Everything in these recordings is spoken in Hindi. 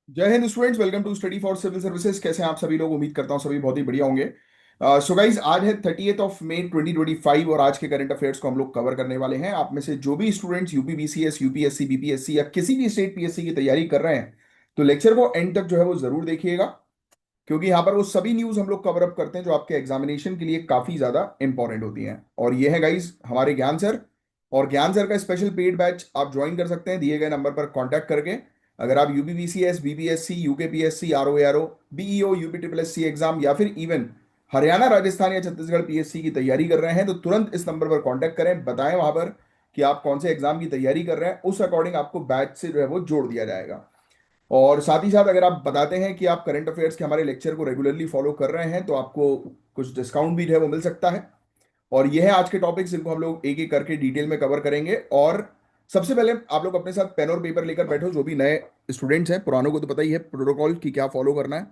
जय Hind students, welcome to study for civil services. कैसे हैं आप सभी लोग? उम्मीद करता हूं सभी बहुत ही बढ़िया होंगे। सो गाइज, आज है 30 मई 2025 और आज के करंट अफेयर्स को हम लोग कवर करने वाले हैं। आप में से जो भी students UP BCS, UPSC, BPSC या किसी भी स्टेट पीएससी की तैयारी कर रहे हैं, तो लेक्चर को एंड तक जो है वो जरूर देखिएगा, क्योंकि यहाँ पर वो सभी न्यूज हम लोग कवर अप करते हैं जो आपके एग्जामिनेशन के लिए काफी ज्यादा इंपॉर्टेंट होती हैं। और ये है गाइज हमारे ज्ञान सर। और ज्ञान सर का स्पेशल पेड बैच आप ज्वाइन कर सकते हैं दिए गए नंबर पर कांटेक्ट करके। अगर आप UPPCS, BPSC, UKPSC, RO, BEO, UP triple S C exam या फिर इवन हरियाणा, राजस्थान या छत्तीसगढ़ पीएससी की तैयारी कर रहे हैं, तो तुरंत इस नंबर पर कांटेक्ट करें, बताएं वहां पर कि आप कौन से एग्जाम की तैयारी कर रहे हैं, उस अकॉर्डिंग आपको बैच से जो है वो जोड़ दिया जाएगा। और साथ ही साथ अगर आप बताते हैं कि आप करंट अफेयर्स के हमारे लेक्चर को रेगुलरली फॉलो कर रहे हैं, तो आपको कुछ डिस्काउंट भी जो है वो मिल सकता है। और ये है आज के टॉपिक्स, जिनको हम लोग एक एक करके डिटेल में कवर करेंगे। और सबसे पहले आप लोग अपने साथ पेन और पेपर लेकर बैठो, जो भी नए स्टूडेंट्स हैं, पुरानों को तो पता ही है प्रोटोकॉल की क्या फॉलो करना है।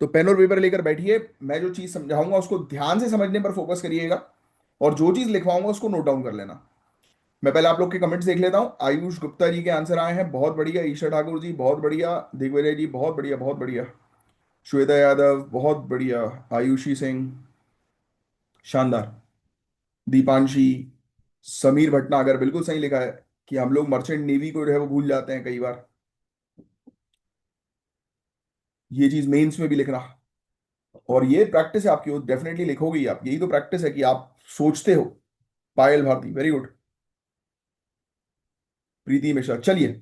तो पेन और पेपर लेकर बैठिए, मैं जो चीज़ समझाऊंगा उसको ध्यान से समझने पर फोकस करिएगा, और जो चीज़ लिखवाऊंगा उसको नोट डाउन कर लेना। मैं पहले आप लोग के कमेंट्स देख लेता हूं। आयुष गुप्ता जी के आंसर आए हैं, बहुत बढ़िया। ईशा ठाकुर जी बहुत बढ़िया। दिग्विजय जी बहुत बढ़िया, बहुत बढ़िया। श्वेता यादव बहुत बढ़िया। आयुषी सिंह शानदार। दीपांशी, समीर भटनागर बिल्कुल सही लिखा है कि हम लोग मर्चेंट नेवी को जो है वो भूल जाते हैं कई बार। ये चीज मेंस में भी लिखना, और ये प्रैक्टिस है आपकी, वो डेफिनेटली लिखोगे ही आप, यही तो प्रैक्टिस है कि आप सोचते हो। पायल भारती वेरी गुड। प्रीति मिश्रा, चलिए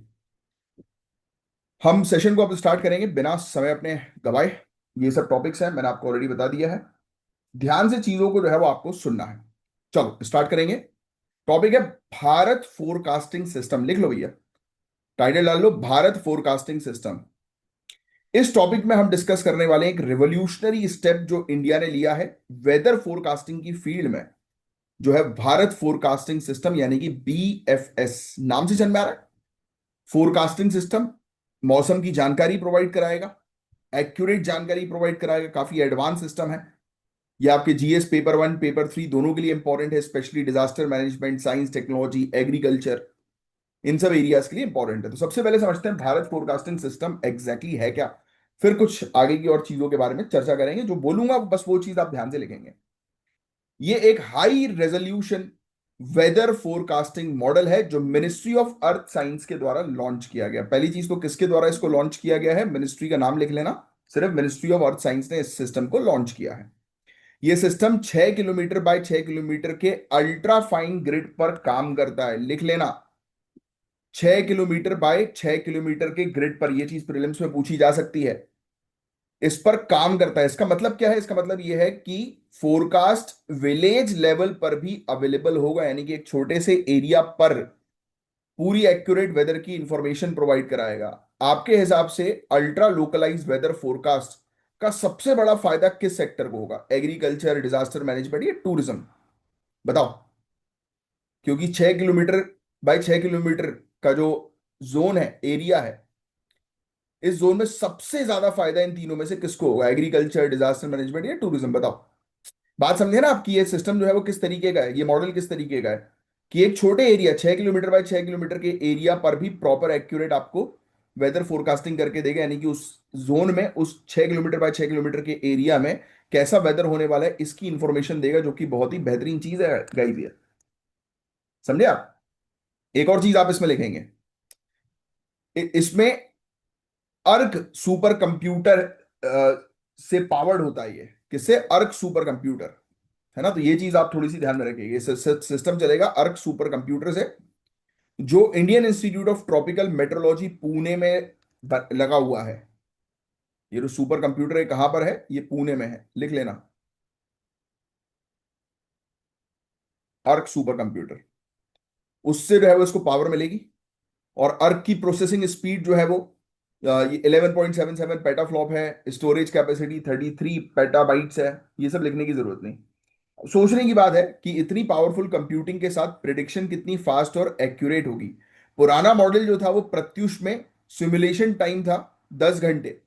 हम सेशन को अब स्टार्ट करेंगे बिना समय अपने गवाए। ये सब टॉपिक्स हैं, मैंने आपको ऑलरेडी बता दिया है। ध्यान से चीजों को जो है वो आपको सुनना है। चलो स्टार्ट करेंगे। टॉपिक है भारत फोरकास्टिंग सिस्टम। लिख लो भैया, टाइटल डाल लो, भारत फोरकास्टिंग सिस्टम। इस टॉपिक में हम डिस्कस करने वाले हैं एक रिवोल्यूशनरी स्टेप जो इंडिया ने लिया है वेदर फोरकास्टिंग की फील्ड में, जो है भारत फोरकास्टिंग सिस्टम, यानी कि बीएफएस। नाम से समझ में आ रहा है? फोरकास्टिंग सिस्टम मौसम की जानकारी प्रोवाइड कराएगा, एक्यूरेट जानकारी प्रोवाइड कराएगा, काफी एडवांस सिस्टम है। ये आपके जीएस पेपर 1, पेपर 3 दोनों के लिए इंपॉर्टेंट है, specially disaster management, science, technology, agriculture, इन सब एरियाज के लिए इंपॉर्टेंट है। तो सबसे पहले समझते हैं भारत फोरकास्टिंग सिस्टम एग्जैक्टली है क्या। फिर कुछ आगे की और चीजों के बारे में चर्चा करेंगे, जो बोलूंगा बस वो चीज आप ध्यान से लिखेंगे। ये एक high resolution weather forecasting model है जो मिनिस्ट्री ऑफ अर्थ साइंस के द्वारा लॉन्च किया गया। पहली चीज तो किसके द्वारा इसको लॉन्च किया गया है, मिनिस्ट्री का नाम लिख लेना। सिर्फ मिनिस्ट्री ऑफ अर्थ साइंस ने इस सिस्टम को लॉन्च किया है। यह सिस्टम 6 किलोमीटर बाय 6 किलोमीटर के अल्ट्रा फाइन ग्रिड पर काम करता है। लिख लेना, 6 किलोमीटर बाय 6 किलोमीटर के ग्रिड पर। यह चीज प्रीलिम्स में पूछी जा सकती है। इस पर काम करता है, इसका मतलब क्या है? इसका मतलब यह है कि फोरकास्ट विलेज लेवल पर भी अवेलेबल होगा, यानी कि एक छोटे से एरिया पर पूरी एक्यूरेट वेदर की इंफॉर्मेशन प्रोवाइड कराएगा। आपके हिसाब से अल्ट्रा लोकलाइज वेदर फोरकास्ट का सबसे बड़ा फायदा किस सेक्टर को होगा? एग्रीकल्चर, डिजास्टर मैनेजमेंट या टूरिज्म? बताओ। क्योंकि 6 किलोमीटर बाय 6 किलोमीटर का जो जोन है, एरिया है, इस जोन में सबसे ज्यादा फायदा इन तीनों में से किसको होगा? एग्रीकल्चर, डिजास्टर मैनेजमेंट या टूरिज्म? बताओ। बात समझे ना आपकी? ये सिस्टम जो है वो किस तरीके का है, ये मॉडल किस तरीके का है कि एक छोटे एरिया, 6 किलोमीटर बाय 6 किलोमीटर के एरिया पर भी प्रॉपर एक्यूरेट आपको वेदर फोरकास्टिंग करके देगा, यानी कि उस जोन में, उस 6 किलोमीटर बाय 6 किलोमीटर के एरिया में कैसा वेदर होने वाला है इसकी इंफॉर्मेशन देगा, जो कि बहुत ही बेहतरीन चीज है गाइस। ये समझे आप? एक और चीज आप इसमें लिखेंगे, इसमें अर्क सुपर कंप्यूटर से पावर्ड होता है। ये किससे? अर्क सुपर कंप्यूटर, है ना? तो ये चीज आप थोड़ी सी ध्यान में रखिए। ये सिस्टम चलेगा अर्क सुपर कंप्यूटर से, जो Indian institute of tropical metrology Pune में लगा हुआ है। ये जो सुपर कंप्यूटर है कहां पर है? ये पुणे में है, लिख लेना, अर्क सुपर कंप्यूटर। उससे जो है वो इसको पावर मिलेगी। और अर्क की प्रोसेसिंग स्पीड जो है वो ये 11.77 पेटाफ्लॉप है। स्टोरेज कैपेसिटी 33 पेटाबाइट्स है। ये सब लिखने की जरूरत नहीं। सोचने की बात है कि इतनी पावरफुल कंप्यूटिंग के साथ प्रिडिक्शन कितनी फास्ट और एक्यूरेट होगी। पुराना मॉडल जो था वो प्रत्युष में सिमुलेशन टाइम था 10 घंटे,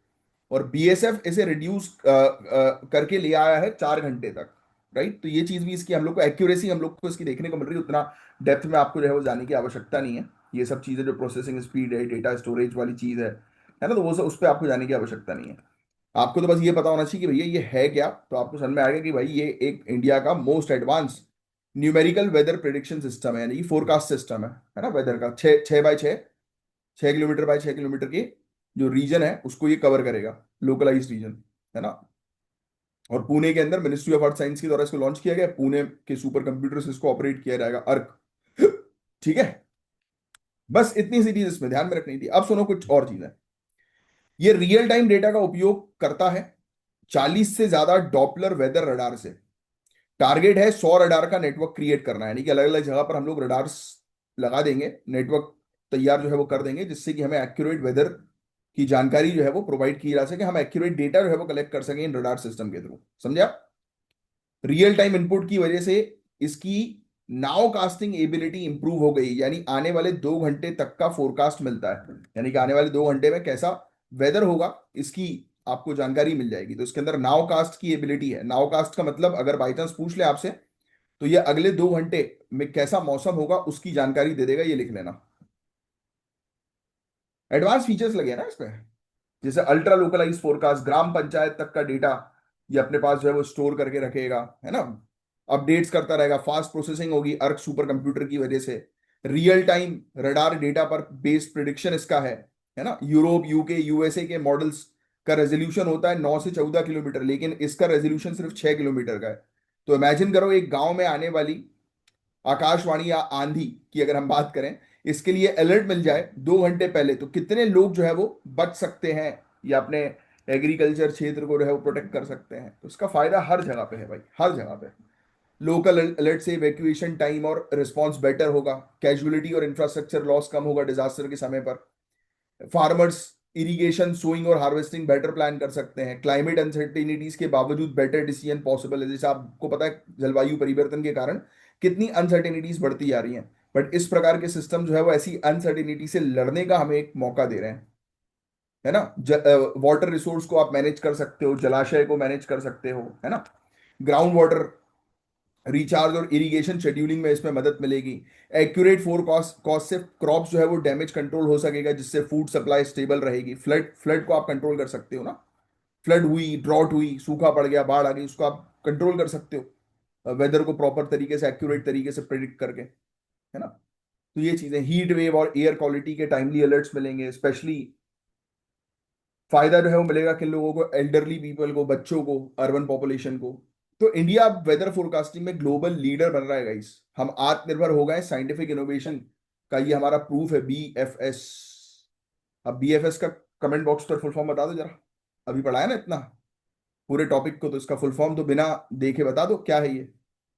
और बीएसएफ इसे रिड्यूस करके ले आया है 4 घंटे तक। राइट? तो ये चीज भी इसकी हम लोग को एक्यूरेसी हम लोग को इसकी देखने को मिल रही है। उतना डेप्थ में आपको जो है वो जाने की आवश्यकता नहीं है। ये सब चीजें जो प्रोसेसिंग स्पीड है, डेटा स्टोरेज वाली चीज है है ना, तो वो सब उस पर आपको जाने की आवश्यकता नहीं है। आपको तो बस ये पता होना चाहिए कि भैया ये है क्या, तो आपको समझ में आएगा कि भाई ये एक इंडिया का most advance numerical weather prediction system है, यानी कि फोरकास्ट सिस्टम है ना, वेदर का 6 किलोमीटर की जो रीजन है उसको ये कवर करेगा, लोकलाइज रीजन, है ना। और पुणे के अंदर मिनिस्ट्री ऑफ अर्थ साइंस के द्वारा इसको लॉन्च किया गया, पुणे के सुपर कंप्यूटर से इसको ऑपरेट किया जाएगा, अर्क। ठीक है, बस इतनी सी चीज इसमें ध्यान में रखनी थी। अब सुनो कुछ और चीजें। ये रियल टाइम डेटा का उपयोग करता है 40 से ज्यादा डॉपलर वेदर रडार से। टारगेट है 100 रडार का नेटवर्क क्रिएट करना है, यानी कि अलग अलग जगह पर हम लोग रडार्स लगा देंगे, नेटवर्क तैयार जो है वो कर देंगे, जिससे कि हमें एक्यूरेट वेदर की जानकारी जो है वो प्रोवाइड की जा सके, हम एक्यूरेट डेटा जो है वो कलेक्ट कर सकें इन रडार सिस्टम के थ्रू। समझा? रियल टाइम इनपुट की वजह से इसकी नाउ कास्टिंग एबिलिटी इंप्रूव हो गई, यानी आने वाले 2 घंटे तक का फोरकास्ट मिलता है, यानी कि आने वाले 2 घंटे में कैसा वेदर होगा इसकी आपको जानकारी मिल जाएगी। तो इसके अंदर नाउ कास्ट की एबिलिटी है। नाउ कास्ट का मतलब अगर बाई चांस पूछ ले आपसे, तो ये अगले 2 घंटे में कैसा मौसम होगा उसकी जानकारी दे देगा, ये लिख लेना। एडवांस फीचर्स लगे हैं ना इसमें, जैसे अल्ट्रा लोकलाइज फोरकास्ट, ग्राम पंचायत तक का डेटा ये अपने पास जो है वो स्टोर करके रखेगा, है ना। अपडेट्स करता रहेगा, फास्ट प्रोसेसिंग होगी अर्क सुपर कंप्यूटर की वजह से। रियल टाइम रडार डेटा पर बेस्ड प्रिडिक्शन इसका है ना। यूरोप, यूके, यूएसए के मॉडल्स का रेजोल्यूशन होता है 9 से 14 किलोमीटर, लेकिन इसका रेजोल्यूशन सिर्फ 6 किलोमीटर का है। तो इमेजिन करो एक गांव में आने वाली आकाशवाणी या आंधी की अगर हम बात करें, इसके लिए अलर्ट मिल जाए 2 घंटे पहले, तो कितने लोग जो है वो बच सकते हैं या अपने एग्रीकल्चर क्षेत्र को जो है वो प्रोटेक्ट कर सकते हैं। तो इसका फायदा हर जगह पे है भाई, हर जगह पे। लोकल अलर्ट से इवैक्यूएशन टाइम और रिस्पॉन्स बेटर होगा, कैजुअलिटी और इंफ्रास्ट्रक्चर लॉस कम होगा डिजास्टर के समय पर। फार्मर्स इरिगेशन, सोइंग और हार्वेस्टिंग बेटर प्लान कर सकते हैं। क्लाइमेट अनसर्टेनिटीज के बावजूद बेटर डिसीजन पॉसिबल है। जैसे आपको पता है जलवायु परिवर्तन के कारण कितनी अनसर्टेनिटीज बढ़ती जा रही हैं, बट इस प्रकार के सिस्टम जो है वो ऐसी अनसर्टेनिटी से लड़ने का हमें एक मौका दे रहे हैं, है ना। वाटर रिसोर्स को आप मैनेज कर सकते हो, जलाशय को मैनेज कर सकते हो, है ना। ग्राउंड वाटर रिचार्ज और इरिगेशन शेड्यूलिंग में इसमें मदद मिलेगी। एक्यूरेट फोर कॉस्ट कॉस्ट से क्रॉप्स जो है वो डैमेज कंट्रोल हो सकेगा, जिससे फूड सप्लाई स्टेबल रहेगी। फ्लड फ्लड को आप कंट्रोल कर सकते हो ना। फ्लड हुई, ड्रॉट हुई, सूखा पड़ गया, बाढ़ आ गई, उसको आप कंट्रोल कर सकते हो वेदर को प्रॉपर तरीके से, एक्यूरेट तरीके से प्रिडिक्ट करके, है ना। तो ये चीजें, हीट वेव और एयर क्वालिटी के टाइमली अलर्ट्स मिलेंगे। स्पेशली फायदा जो है वो मिलेगा किन लोगों को, एल्डरली पीपल को, बच्चों को, अर्बन पॉपुलेशन को। तो इंडिया अब वेदर फोरकास्टिंग में ग्लोबल लीडर बन रहा है गाइस। हम आत्मनिर्भर हो गए साइंटिफिक इनोवेशन का, ये हमारा प्रूफ है, BFS। अब BFS का कमेंट बॉक्स पर फुल फॉर्म बता दो जरा, अभी पढ़ा है ना इतना पूरे टॉपिक को, तो इसका फुल फॉर्म तो बिना देखे बता दो क्या है ये।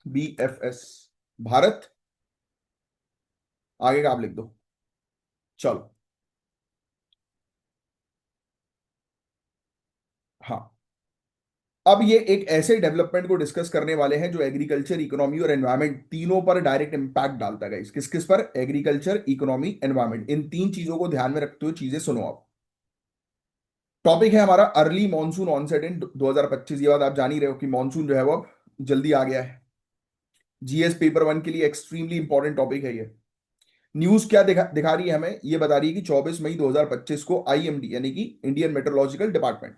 BFS, भारत, आगे का आप लिख दो। चलो, हाँ। अब ये एक ऐसे डेवलपमेंट को डिस्कस करने वाले हैं जो एग्रीकल्चर, इकोनॉमी और एनवायरनमेंट तीनों पर डायरेक्ट इंपैक्ट डालता है। किस किस पर? एग्रीकल्चर, इकोनॉमी, एनवायरनमेंट, इन तीन चीजों को ध्यान में रखते हुए चीजें सुनो आप। टॉपिक है हमारा अर्ली मानसून ऑनसेट इन 2025। ये बात आप जान ही रहे हो कि मानसून जो है वो अब जल्दी आ गया है। GS पेपर 1 के लिए एक्सट्रीमली इंपॉर्टेंट टॉपिक है ये। न्यूज क्या दिखा रही है हमें, ये बता रही है कि 24 मई 2025 को IMD यानी कि इंडियन मेट्रोलॉजिकल डिपार्टमेंट,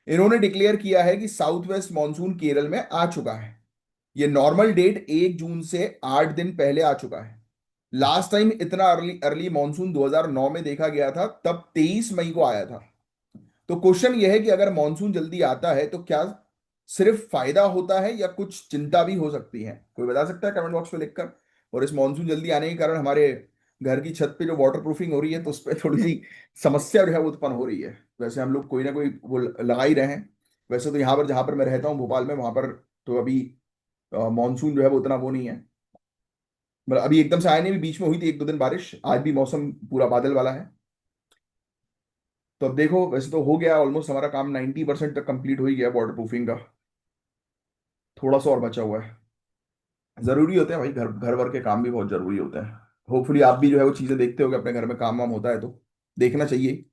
इन्होंने डिक्लेयर किया है कि साउथ वेस्ट मानसून केरल में आ चुका है। ये नॉर्मल डेट 1 जून से 8 दिन पहले आ चुका है। लास्ट टाइम इतना अर्ली अर्ली मानसून 2009 में देखा गया था, तब 23 मई को आया था। तो क्वेश्चन यह है कि अगर मानसून जल्दी आता है तो क्या सिर्फ फायदा होता है या कुछ चिंता भी हो सकती है? कोई बता सकता है कमेंट बॉक्स में लिखकर। और इस मानसून जल्दी आने के कारण हमारे घर की छत पे जो वाटर प्रूफिंग हो रही है, तो उस पर थोड़ी सी समस्या जो है वो उत्पन्न हो रही है। वैसे हम लोग कोई ना कोई वो लगा ही रहे हैं। वैसे तो यहाँ पर जहाँ पर मैं रहता हूँ भोपाल में, वहां पर तो अभी मानसून जो है वो उतना वो नहीं है, मतलब अभी एकदम से आया नहीं, भी बीच में हुई थी 1-2 दिन बारिश, आज भी मौसम पूरा बादल वाला है। तो अब देखो, वैसे तो हो गया ऑलमोस्ट हमारा काम, 90% तक कंप्लीट हो ही गया वाटर प्रूफिंग का, थोड़ा सा और बचा हुआ है। जरूरी होते हैं भाई, घर घर भर के काम भी बहुत जरूरी होते हैं। होपफुली आप भी जो है वो चीजें देखते हो कि अपने घर में काम वाम होता है तो देखना चाहिए।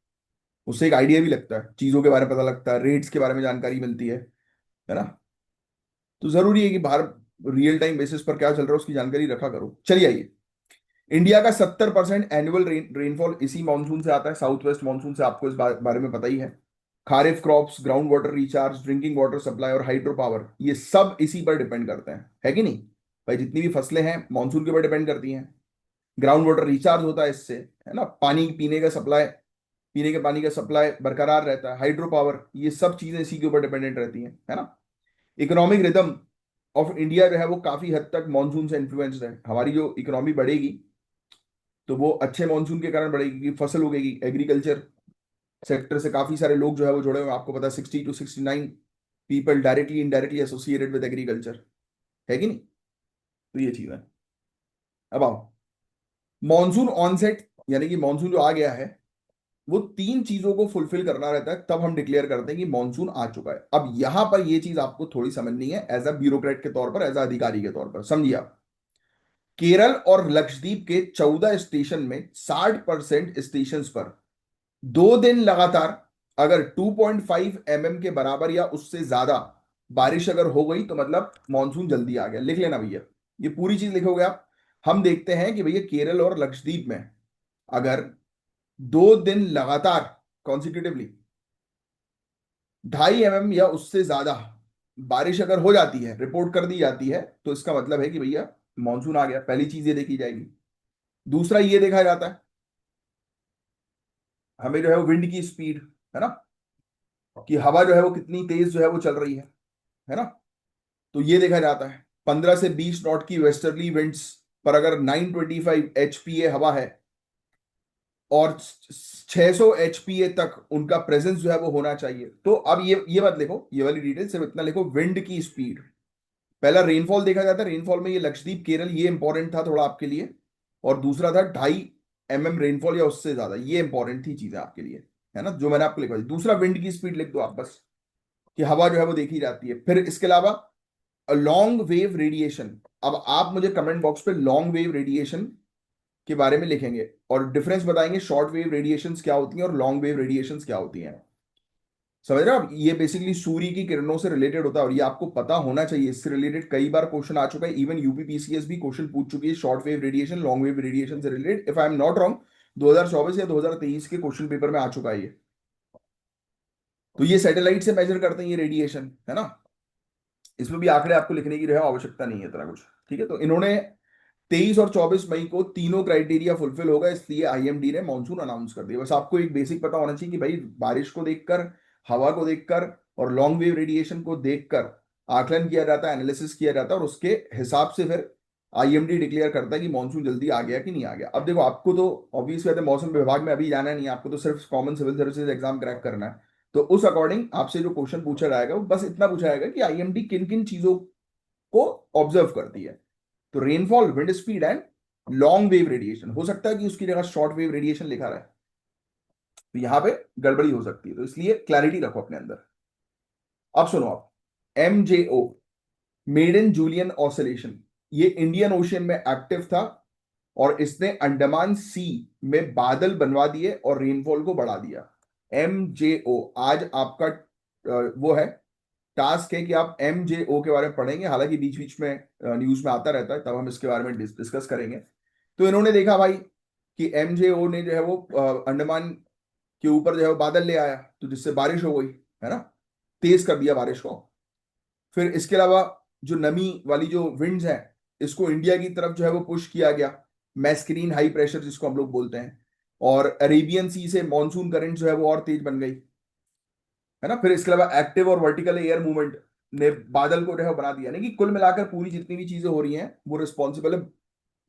उससे एक आइडिया भी लगता है, चीजों के बारे में पता लगता है, रेट्स के बारे में जानकारी मिलती है ना। तो जरूरी है कि बाहर रियल टाइम बेसिस पर क्या चल रहा है उसकी जानकारी रखा करो। चलिए आइए, इंडिया का 70% एनुअल रेनफॉल इसी मानसून से आता है, साउथ वेस्ट मानसून से, आपको इस बारे में पता ही है। Kharif crops, ground water recharge, drinking water supply और हाइड्रो पावर, ये सब इसी पर डिपेंड करते हैं, है कि नहीं भाई? जितनी भी फसलें हैं मानसून के ऊपर डिपेंड करती हैं। ग्राउंड वाटर रिचार्ज होता है इससे, है ना, पानी पीने का सप्लाई, पीने के पानी का सप्लाई बरकरार रहता है। हाइड्रो पावर, ये सब चीजें इसी के ऊपर डिपेंडेंट रहती हैं, है ना। इकोनॉमिक रिदम ऑफ इंडिया जो है वो काफी हद तक मानसून से इन्फ्लुएंस्ड है। हमारी जो इकोनॉमी बढ़ेगी तो वो अच्छे मानसून के कारण बढ़ेगी, क्योंकि फसल उगेगी। एग्रीकल्चर सेक्टर से काफी सारे लोग जो है वो जुड़े हुए हैं, आपको पता है 60 to 69 people directly indirectly associated with agriculture, है कि नहीं? तो ये चीज है। अब आओ, मानसून ऑनसेट, यानी कि मानसून जो आ गया है वो तीन चीजों को फुलफिल करना रहता है, तब हम डिक्लेयर करते हैं कि मानसून आ चुका है। अब यहां पर ये चीज आपको थोड़ी समझनी है, एज अ ब्यूरोक्रेट के तौर पर, एज अ अधिकारी के तौर पर, समझिए आप। केरल और लक्षद्वीप के 14 स्टेशन में 60% स्टेशन पर 2 दिन लगातार अगर 2.5 mm के बराबर या उससे ज्यादा बारिश अगर हो गई तो मतलब मानसून जल्दी आ गया। लिख लेना भैया, ये पूरी चीज लिखोगे आप। हम देखते हैं कि भैया केरल और लक्षद्वीप में अगर 2 दिन लगातार कॉन्सिक्यूटिवली 2.5 mm या उससे ज्यादा बारिश अगर हो जाती है, रिपोर्ट कर दी जाती है, तो इसका मतलब है कि भैया मानसून आ गया। पहली चीज ये देखी जाएगी। दूसरा ये देखा जाता है हमें जो है वो विंड की स्पीड, है ना, कि हवा जो है वो कितनी तेज जो है वो चल रही है ना। तो ये देखा जाता है 15 से 20 नॉट की वेस्टर्ली विंड्स पर अगर 925 HPA हवा है और 600 HPA तक उनका प्रेजेंस जो है वो होना चाहिए। तो अब ये मत लिखो, ये वाली डिटेल, सिर्फ इतना लिखो, विंड की स्पीड। पहला रेनफॉल देखा जाता है, रेनफॉल में ये लक्षद्वीप केरल ये इंपॉर्टेंट था थोड़ा आपके लिए। और दूसरा था 2.5 mm रेनफॉल या उससे ज्यादा, ये इंपॉर्टेंट थी चीजें आपके लिए, है ना, जो मैंने आपको लिखा। दूसरा विंड की स्पीड लिख दो आप बस, कि हवा जो है वो देखी जाती है। फिर इसके अलावा लॉन्ग वेव रेडिएशन। अब आप मुझे कमेंट बॉक्स पे लॉन्ग वेव रेडिएशन के बारे में लिखेंगे और डिफरेंस बताएंगे, शॉर्ट वेव रेडिएशंस क्या होती हैं और लॉन्ग वेव रेडिएशंस क्या होती हैं। समझ रहे हो आप? ये बेसिकली सूर्य की किरणों से रिलेटेड होता है और ये आपको पता होना चाहिए। इससे रिलेटेड कई बार क्वेश्चन आ चुका है, इवन यूपीपीसीएस भी क्वेश्चन पूछ चुकी है short wave radiation, long wave radiation से related. If I am not wrong, 2024 या 2023 के क्वेश्चन पेपर में आ चुका है ये। तो ये सैटेलाइट से मेजर करते हैं ये रेडिएशन, है ना। इसमें भी आंकड़े आपको लिखने की जो है आवश्यकता नहीं है इतना कुछ, ठीक है। तो इन्होंने 23 और 24 मई को तीनों क्राइटेरिया फुलफिल होगा, इसलिए आईएमडी ने मानसून अनाउंस कर दिया। बस आपको एक बेसिक पता होना चाहिए कि भाई बारिश को देखकर, हवा को देखकर और लॉन्ग वेव रेडिएशन को देखकर आकलन किया जाता है, एनालिसिस किया जाता है और उसके हिसाब से फिर आईएमडी डिक्लेयर करता है कि मानसून जल्दी आ गया कि नहीं आ गया। अब देखो, आपको तो ऑब्वियस बात है मौसम विभाग में अभी जाना नहीं है, आपको तो सिर्फ common civil services exam crack करना है। तो उस अकॉर्डिंग आपसे जो क्वेश्चन पूछा जाएगा वो बस इतना पूछा जाएगा कि आईएमडी किन किन चीजों को ऑब्जर्व करती है। तो rainfall, wind speed and long wave radiation. हो सकता है कि उसकी जगह शॉर्ट वेव रेडिएशन लिखा रहा है, तो यहां पे गड़बड़ी हो सकती है, तो इसलिए क्लैरिटी रखो अपने अंदर। अब सुनो आप, एमजेओ, मेडन जूलियन ऑसिलेशन, ये इंडियन ओशियन में एक्टिव था और इसने अंडमान सी में बादल बनवा दिए और रेनफॉल को बढ़ा दिया। एमजेओ, आज आपका वो है, टास्क है कि आप एमजेओ के बारे में पढ़ेंगे, हालांकि बीच बीच में न्यूज में आता रहता है, तब हम इसके बारे में डिस्कस करेंगे। तो इन्होंने देखा भाई कि एमजेओ ने जो है वो अंडमान के ऊपर जो है वो बादल ले आया, तो जिससे बारिश हो गई, है ना, तेज कर दिया बारिश को। फिर इसके अलावा जो नमी वाली जो विंड्स हैं, इसको इंडिया की तरफ जो है वो पुश किया गया, मैस्करीन हाई प्रेशर जिसको हम लोग बोलते हैं। और अरेबियन सी से मॉनसून करंट जो है वो और तेज बन गई, है ना। फिर इसके अलावा एक्टिव और वर्टिकल एयर मूवमेंट ने बादल को जो है बना दिया। यानी कि कुल मिलाकर पूरी जितनी भी चीजें हो रही हैं वो रिस्पॉन्सिबल है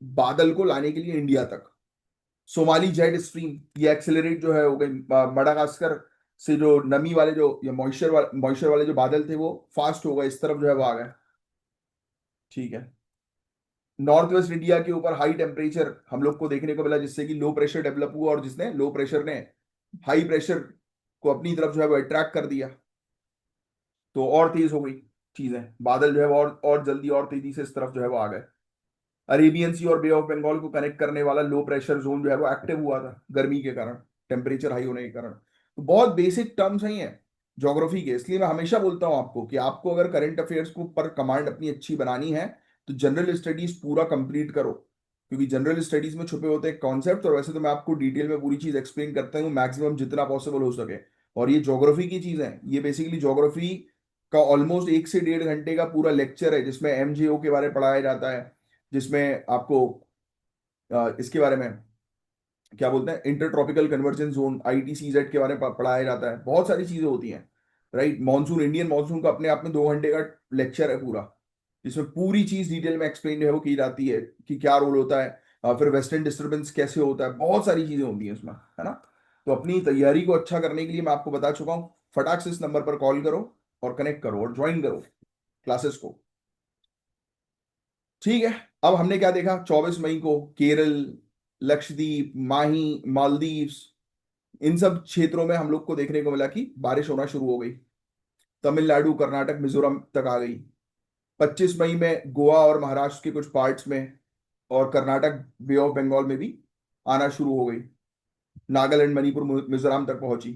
बादल को लाने के लिए इंडिया तक। सोमाली जेट स्ट्रीम, ये एक्सेलरेट जो है हो गई, मडागास्कर से जो नमी वाले जो या मॉइस्चर वाले जो बादल थे वो फास्ट हो गए, इस तरफ जो है वो आ गए, ठीक है। नॉर्थ वेस्ट इंडिया के ऊपर हाई टेम्परेचर हम लोग को देखने को मिला, जिससे कि लो प्रेशर डेवलप हुआ और जिसने लो प्रेशर ने हाई प्रेशर को अपनी तरफ जो है वो अट्रैक्ट कर दिया, तो और तेज हो गई चीजें, बादल जो है वो और जल्दी और तेजी से इस तरफ जो है वो आ गए। अरेबियन सी और बे ऑफ बंगाल को कनेक्ट करने वाला लो प्रेशर जोन जो है वो एक्टिव हुआ था गर्मी के कारण, टेम्परेचर हाई होने के कारण। तो बहुत बेसिक टर्म्स ही हैं ज्योग्राफी के, इसलिए मैं हमेशा बोलता हूं आपको कि आपको अगर करंट अफेयर्स को पर कमांड अपनी अच्छी बनानी है तो जनरल स्टडीज पूरा कंप्लीट करो। क्योंकि जनरल स्टडीज में छुपे होते हैं कॉन्सेप्ट, और वैसे तो मैं आपको डिटेल में पूरी चीज एक्सप्लेन करता हूँ मैक्सिमम जितना पॉसिबल हो सके। और ये ज्योग्राफी की चीज है, ये बेसिकली ज्योग्राफी का ऑलमोस्ट 1 से 1.5 घंटे का पूरा लेक्चर है, जिसमें एमजीओ के बारे में पढ़ाया जाता है, जिसमें आपको इसके बारे में क्या बोलते हैं, inter tropical convergence zone ITCZ के बारे में पढ़ाया जाता है, बहुत सारी चीजें होती हैं। राइट, मानसून, इंडियन मानसून का अपने आप में 2 घंटे का लेक्चर है पूरा, जिसमें पूरी चीज डिटेल में एक्सप्लेन जो है वो की जाती है कि क्या रोल होता है, फिर वेस्टर्न डिस्टर्बेंस कैसे होता है, बहुत सारी चीजें होती हैं उसमें, है ना। तो अपनी तैयारी को अच्छा करने के लिए मैं आपको बता चुका हूँ, फटाक से इस नंबर पर कॉल करो और कनेक्ट करो और ज्वाइन करो क्लासेस को। ठीक है। अब हमने क्या देखा, 24 मई को केरल, लक्षद्वीप, माही, मालदीव्स, इन सब क्षेत्रों में हम लोग को देखने को मिला कि बारिश होना शुरू हो गई। तमिलनाडु, कर्नाटक, मिजोरम तक आ गई। 25 मई में गोवा और महाराष्ट्र के कुछ पार्ट्स में, और कर्नाटक, बे ऑफ बंगाल में भी आना शुरू हो गई। नागालैंड, मणिपुर, मिजोरम तक पहुंची।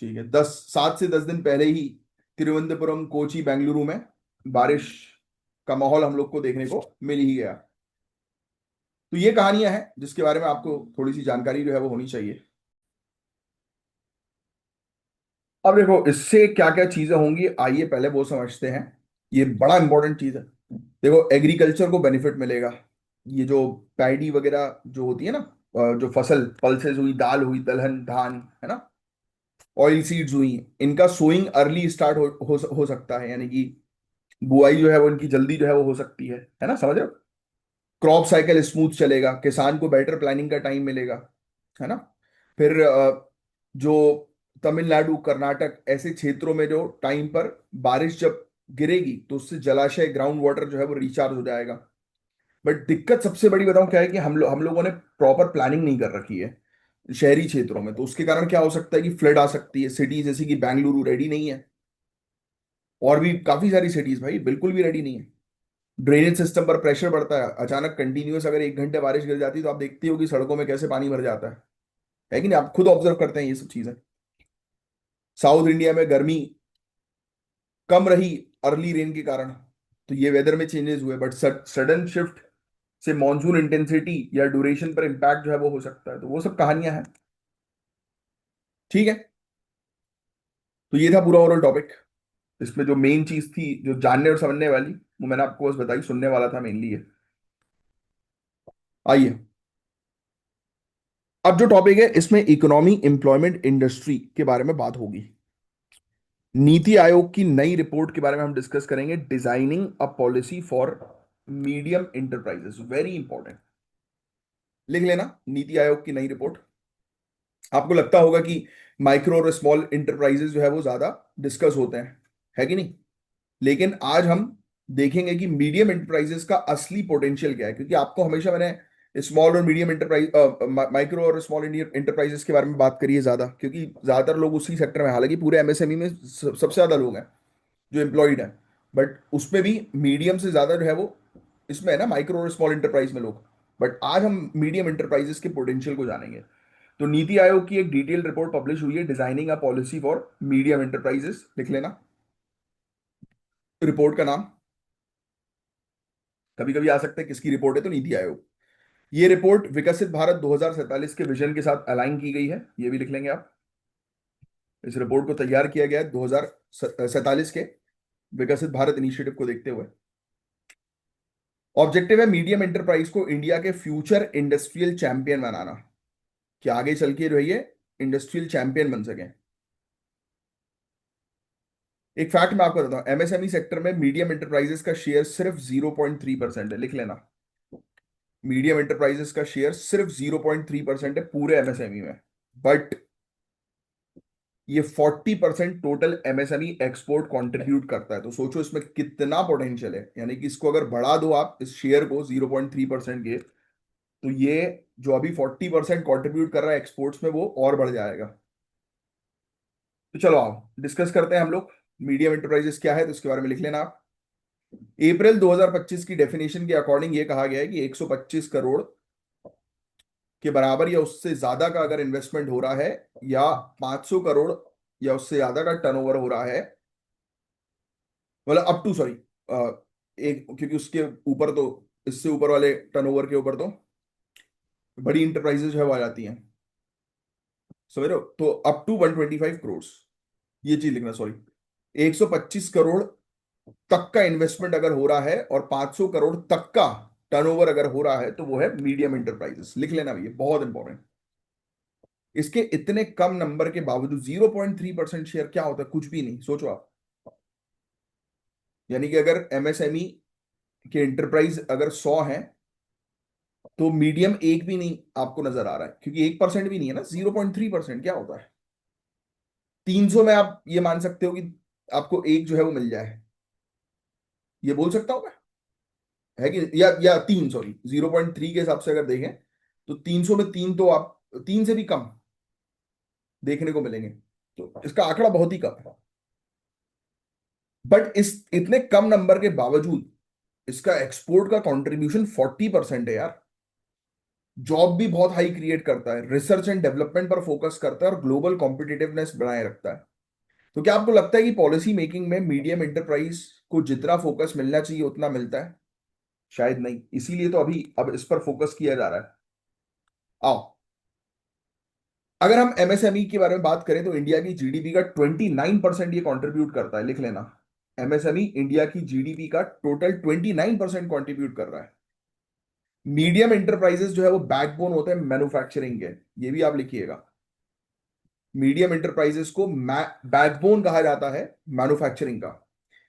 ठीक है, 7 से 10 दिन पहले ही तिरुवनंतपुरम, कोची, बेंगलुरु में बारिश का माहौल हम लोग को देखने को मिल ही गया। तो ये कहानियां हैं जिसके बारे में आपको थोड़ी सी जानकारी जो है वो होनी चाहिए। अब देखो इससे क्या क्या चीजें होंगी, आइए पहले वो समझते हैं। ये बड़ा इंपॉर्टेंट चीज है। देखो एग्रीकल्चर को बेनिफिट मिलेगा। ये जो पैडी वगैरह जो होती है ना, जो फसल, पल्सेस हुई, दाल हुई, दलहन, धान, है ना, ऑयल सीड्स हुई, इनका सोइंग अर्ली स्टार्ट हो सकता है, यानी कि बुआई जो है वो इनकी जल्दी जो है वो हो सकती है ना, समझ रहे हो। क्रॉप साइकिल स्मूथ चलेगा, किसान को बेटर प्लानिंग का टाइम मिलेगा, है ना। फिर जो तमिलनाडु, कर्नाटक ऐसे क्षेत्रों में जो टाइम पर बारिश जब गिरेगी तो उससे जलाशय, ग्राउंड वाटर जो है वो रिचार्ज हो जाएगा। बट दिक्कत सबसे बड़ी बताऊं क्या है कि हम लोगों ने प्रॉपर प्लानिंग नहीं कर रखी है शहरी क्षेत्रों में, तो उसके कारण क्या हो सकता है कि फ्लड आ सकती है। सिटी जैसे कि बेंगलुरु रेडी नहीं है, और भी काफी सारी सिटीज भाई बिल्कुल भी रेडी नहीं है। ड्रेनेज सिस्टम पर प्रेशर बढ़ता है, अचानक कंटिन्यूअस अगर 1 घंटे बारिश गिर जाती है तो आप देखते हो कि सड़कों में कैसे पानी भर जाता है कि नहीं, आप खुद ऑब्जर्व करते हैं ये सब चीजें। साउथ इंडिया में गर्मी कम रही अर्ली रेन के कारण, तो ये वेदर में चेंजेस हुए, बट सडन शिफ्ट से मॉनसून इंटेंसिटी या ड्यूरेशन पर इम्पैक्ट जो है वो हो सकता है, तो वो सब कहानियां हैं। ठीक है, तो ये था पूरा ओवरऑल टॉपिक। इसमें जो मेन चीज थी जो जानने और समझने वाली, वो मैंने आपको बस बताई, सुनने वाला था मेनली ये। आइए, अब जो टॉपिक है इसमें इकोनॉमी, एम्प्लॉयमेंट, इंडस्ट्री के बारे में बात होगी। नीति आयोग की नई रिपोर्ट के बारे में हम डिस्कस करेंगे, designing a policy for medium enterprises, very important. लिख लेना, नीति आयोग की नई रिपोर्ट। आपको लगता होगा कि माइक्रो और स्मॉल इंटरप्राइजेस जो है वो ज्यादा डिस्कस होते हैं, है कि नहीं, लेकिन आज हम देखेंगे कि मीडियम इंटरप्राइजेस का असली पोटेंशियल क्या है, क्योंकि आपको हमेशा मैंने स्मॉल और मीडियम इंटरप्राइज, माइक्रो और स्मॉल इंटरप्राइजेस के बारे में बात करी है ज्यादा, क्योंकि ज्यादातर लोग उसी सेक्टर में, हालांकि पूरे MSME में सबसे ज्यादा लोग हैं जो एम्प्लॉयड है, बट उसमें भी मीडियम से ज्यादा जो है वो इसमें है ना, माइक्रो और स्मॉल इंटरप्राइज में लोग। बट आज हम मीडियम इंटरप्राइजेस के पोटेंशियल को जानेंगे। तो नीति आयोग की एक डिटेल रिपोर्ट पब्लिश हुई है, designing a policy for medium enterprises, लिख लेना रिपोर्ट का नाम। कभी कभी आ सकता है किसकी रिपोर्ट है, तो नीति आयोग। ये रिपोर्ट विकसित भारत 2047 के विजन के साथ अलाइन की गई है, ये भी लिख लेंगे आप। इस रिपोर्ट को तैयार किया गया है 2047 के विकसित भारत इनिशिएटिव को देखते हुए। ऑब्जेक्टिव है मीडियम एंटरप्राइज को इंडिया के फ्यूचर इंडस्ट्रियल चैंपियन बनाना, कि आगे चल के रहिए इंडस्ट्रियल चैंपियन बन सके। एक फैक्ट मैं आपको बताता हूं, MSME सेक्टर में मीडियम एंटरप्राइजेस का शेयर सिर्फ 0.3% है, लिख लेना। मीडियम एंटरप्राइजेस का शेयर सिर्फ 0.3% है पूरे MSME में, बट ये 40% टोटल MSME एक्सपोर्ट कंट्रीब्यूट करता है। तो सोचो इसमें कितना पोटेंशियल है, यानी कि इसको अगर बढ़ा दो आप इस शेयर को 0.3% के, तो ये जो अभी 40% कंट्रीब्यूट कर रहा है एक्सपोर्ट्स में वो और बढ़ जाएगा। तो चलो आओ डिस्कस करते हैं हम लोग मीडियम एंटरप्राइजेस क्या है, तो इसके बारे में लिख लेना आप। अप्रैल 2025 की डेफिनेशन के अकॉर्डिंग ये कहा गया है कि 125 करोड़ के बराबर या उससे ज्यादा का अगर इन्वेस्टमेंट हो रहा है, या 500 करोड़ या उससे ज्यादा का टर्नओवर हो रहा है, मतलब अप टू, सॉरी, एक, क्योंकि उसके ऊपर तो इससे ऊपर वाले टर्नओवर के ऊपर तो बड़ी इंटरप्राइजेस जो है वो आ जाती हैं, समझ रहे हो? तो अप टू 125 करोड़, ये चीज लिखना, सॉरी, 125 करोड़ तक का इन्वेस्टमेंट अगर हो रहा है और 500 करोड़ तक का टर्नओवर अगर हो रहा है तो वो है मीडियम इंटरप्राइजेस। लिख लेना भैया, बहुत इंपॉर्टेंट। इसके इतने कम नंबर के बावजूद 0.3% शेयर क्या होता है? कुछ भी नहीं, सोचो आप। यानी कि अगर एमएसएमई के इंटरप्राइज अगर 100 है तो मीडियम एक भी नहीं आपको नजर आ रहा है, क्योंकि 1% भी नहीं है ना। 0.3% क्या होता है? 300 में आप ये मान सकते हो कि आपको एक जो है वो मिल जाए, ये बोल सकता हूं मैं, है कि? या तीन, सॉरी, 0.3 के हिसाब से अगर देखें तो 300 में तीन तो आप, तीन से भी कम देखने को मिलेंगे। तो इसका आंकड़ा बहुत ही कम है। बट इस इतने कम नंबर के बावजूद इसका एक्सपोर्ट का कंट्रीब्यूशन 40% है यार। जॉब भी बहुत हाई क्रिएट करता है, रिसर्च एंड डेवलपमेंट पर फोकस करता है और ग्लोबल कॉम्पिटिटिवनेस बनाए रखता है। तो क्या आपको लगता है कि पॉलिसी मेकिंग में मीडियम एंटरप्राइज को जितना फोकस मिलना चाहिए उतना मिलता है? शायद नहीं, इसीलिए तो अभी अब इस पर फोकस किया जा रहा है। आओ, अगर हम एमएसएमई के बारे में बात करें तो इंडिया की जीडीपी का 29% ये कंट्रीब्यूट करता है, लिख लेना। एमएसएमई इंडिया की जीडीपी का टोटल 29% कंट्रीब्यूट कर रहा है। मीडियम एंटरप्राइजेस जो है वो बैकबोन होते हैं मैन्युफैक्चरिंग के, ये भी आप लिखिएगा। मीडियम एंटरप्राइजेस को बैकबोन कहा जाता है मैन्युफैक्चरिंग का।